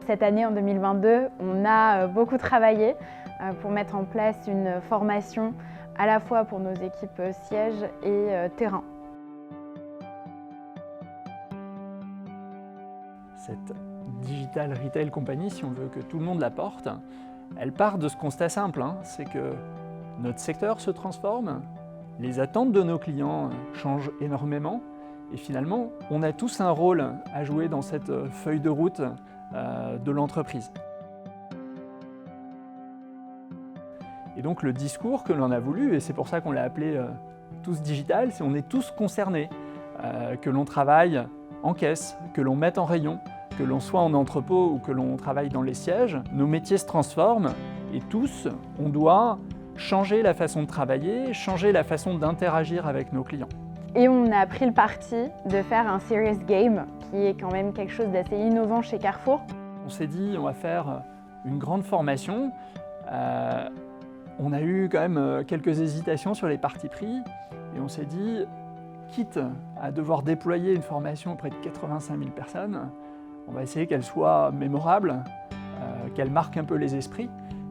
Cette année, en 2022, on a beaucoup travaillé pour mettre en place une formation à la fois pour nos équipes sièges et terrain. Cette Digital Retail Company, si on veut que tout le monde la porte, elle part de ce constat simple, c'est que notre secteur se transforme, les attentes de nos clients changent énormément et finalement, on a tous un rôle à jouer dans cette feuille de route de l'entreprise. Et donc le discours que l'on a voulu, et c'est pour ça qu'on l'a appelé tous digital, c'est on est tous concernés, que l'on travaille en caisse, que l'on mette en rayon, que l'on soit en entrepôt ou que l'on travaille dans les sièges, nos métiers se transforment et tous, on doit changer la façon de travailler, changer la façon d'interagir avec nos clients. Et on a pris le parti de faire un serious game, qui est quand même quelque chose d'assez innovant chez Carrefour. On s'est dit, on va faire une grande formation. On a eu quand même quelques hésitations sur les partis pris et on s'est dit, quitte à devoir déployer une formation auprès de 85 000 personnes, on va essayer qu'elle soit mémorable, qu'elle marque un peu les esprits.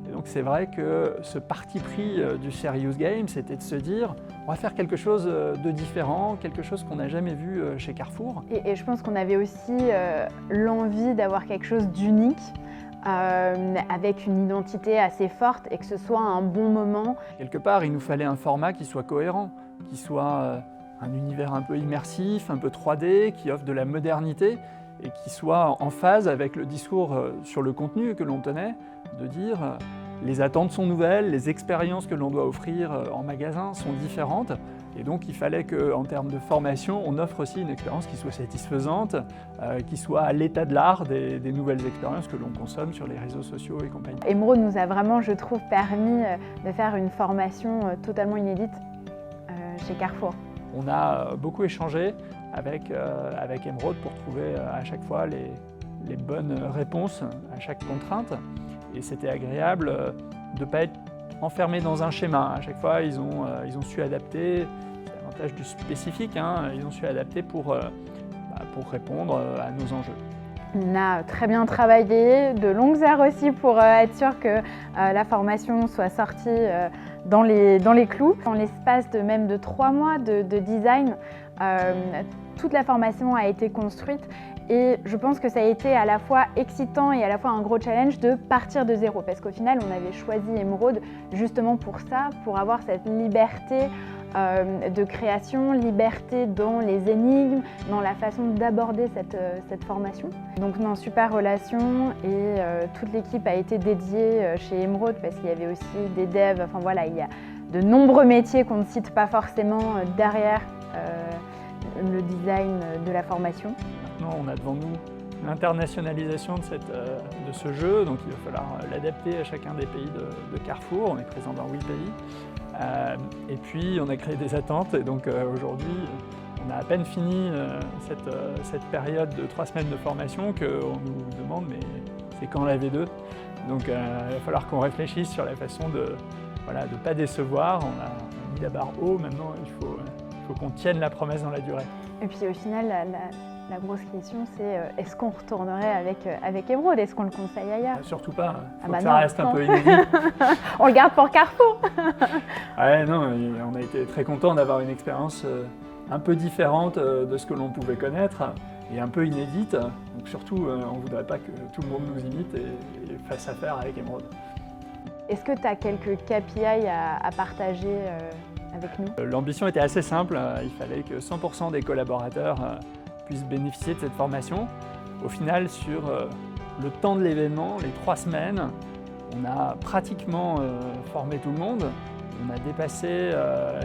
Et donc c'est vrai que ce parti pris du Serious Game, c'était de se dire on va faire quelque chose de différent, quelque chose qu'on n'a jamais vu chez Carrefour. Et je pense qu'on avait aussi l'envie d'avoir quelque chose d'unique, avec une identité assez forte et que ce soit un bon moment. Quelque part, il nous fallait un format qui soit cohérent, qui soit un univers un peu immersif, un peu 3D, qui offre de la modernité et qui soit en phase avec le discours sur le contenu que l'on tenait, de dire les attentes sont nouvelles, les expériences que l'on doit offrir en magasin sont différentes et donc il fallait qu'en termes de formation, on offre aussi une expérience qui soit satisfaisante, qui soit à l'état de l'art des nouvelles expériences que l'on consomme sur les réseaux sociaux et compagnie. Emeraude nous a vraiment, je trouve, permis de faire une formation totalement inédite chez Carrefour. On a beaucoup échangé avec Emeraude pour trouver à chaque fois les bonnes réponses à chaque contrainte. Et c'était agréable de ne pas être enfermé dans un schéma. À chaque fois, ils ont su adapter, c'est l'avantage du spécifique, ils ont su adapter pour répondre à nos enjeux. On a très bien travaillé, de longues heures aussi pour être sûr que la formation soit sortie dans les clous. En l'espace de même de 3 mois de design, toute la formation a été construite et je pense que ça a été à la fois excitant et à la fois un gros challenge de partir de zéro parce qu'au final on avait choisi Emeraude justement pour ça, pour avoir cette liberté de création, liberté dans les énigmes, dans la façon d'aborder cette formation. Donc non, super relation et toute l'équipe a été dédiée chez Emeraude parce qu'il y avait aussi des devs, enfin voilà, il y a de nombreux métiers qu'on ne cite pas forcément derrière le design de la formation. Maintenant, on a devant nous l'internationalisation de ce jeu, donc il va falloir l'adapter à chacun des pays de Carrefour. On est présent dans 8 pays. Et puis, on a créé des attentes et donc aujourd'hui, on a à peine fini cette période de 3 semaines de formation qu'on nous demande mais c'est quand la V2 ? Donc il va falloir qu'on réfléchisse sur la façon de ne pas décevoir. On a mis la barre haut, maintenant il faut qu'on tienne la promesse dans la durée. Et puis au final, la grosse question c'est est-ce qu'on retournerait avec Emeraude ? Est-ce qu'on le conseille ailleurs ? Surtout pas, il faut que ça reste un peu inédit. On le garde pour Carrefour. Ouais, non, on a été très contents d'avoir une expérience un peu différente de ce que l'on pouvait connaître et un peu inédite. Donc surtout, on ne voudrait pas que tout le monde nous imite et fasse affaire avec Emeraude. Est-ce que tu as quelques KPI à partager avec nous ? L'ambition était assez simple, il fallait que 100% des collaborateurs puissent bénéficier de cette formation. Au final, sur le temps de l'événement, les 3 semaines, on a pratiquement formé tout le monde. On a dépassé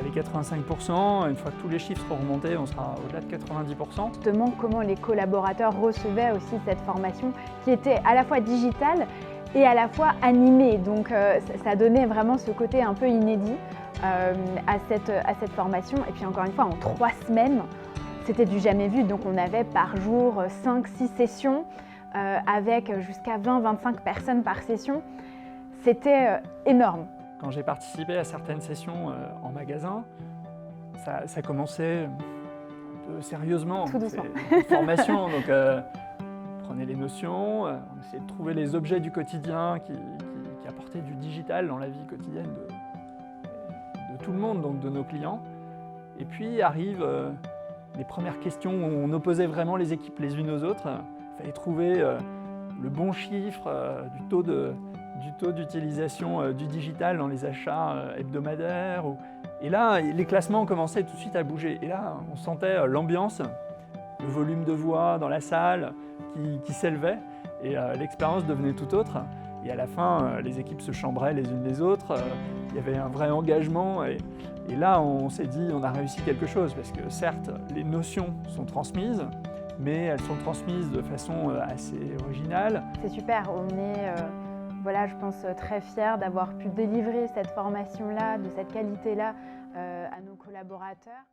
les 85%. Une fois que tous les chiffres seront remontés, on sera au-delà de 90%. Justement, comment les collaborateurs recevaient aussi cette formation qui était à la fois digitale et à la fois animée. Donc ça donnait vraiment ce côté un peu inédit à cette formation. Et puis encore une fois, en 3 semaines, c'était du jamais vu. Donc on avait par jour 5-6 sessions avec jusqu'à 20-25 personnes par session. C'était énorme. Quand j'ai participé à certaines sessions en magasin, ça commençait un peu sérieusement. Tout doucement. C'est une formation, donc apprenait les notions, on essayait de trouver les objets du quotidien qui apportaient du digital dans la vie quotidienne de tout le monde, donc de nos clients. Et puis arrivent les premières questions où on opposait vraiment les équipes les unes aux autres. Il fallait trouver le bon chiffre du taux d'utilisation du digital dans les achats hebdomadaires. Et là, les classements commençaient tout de suite à bouger. Et là, on sentait l'ambiance, le volume de voix dans la salle qui s'élevait. Et l'expérience devenait tout autre. Et à la fin, les équipes se chambraient les unes les autres. Il y avait un vrai engagement. Et là, on s'est dit, on a réussi quelque chose. Parce que certes, les notions sont transmises, mais elles sont transmises de façon assez originale. C'est super, on est, voilà, je pense, très fiers d'avoir pu délivrer cette formation-là, de cette qualité-là à nos collaborateurs.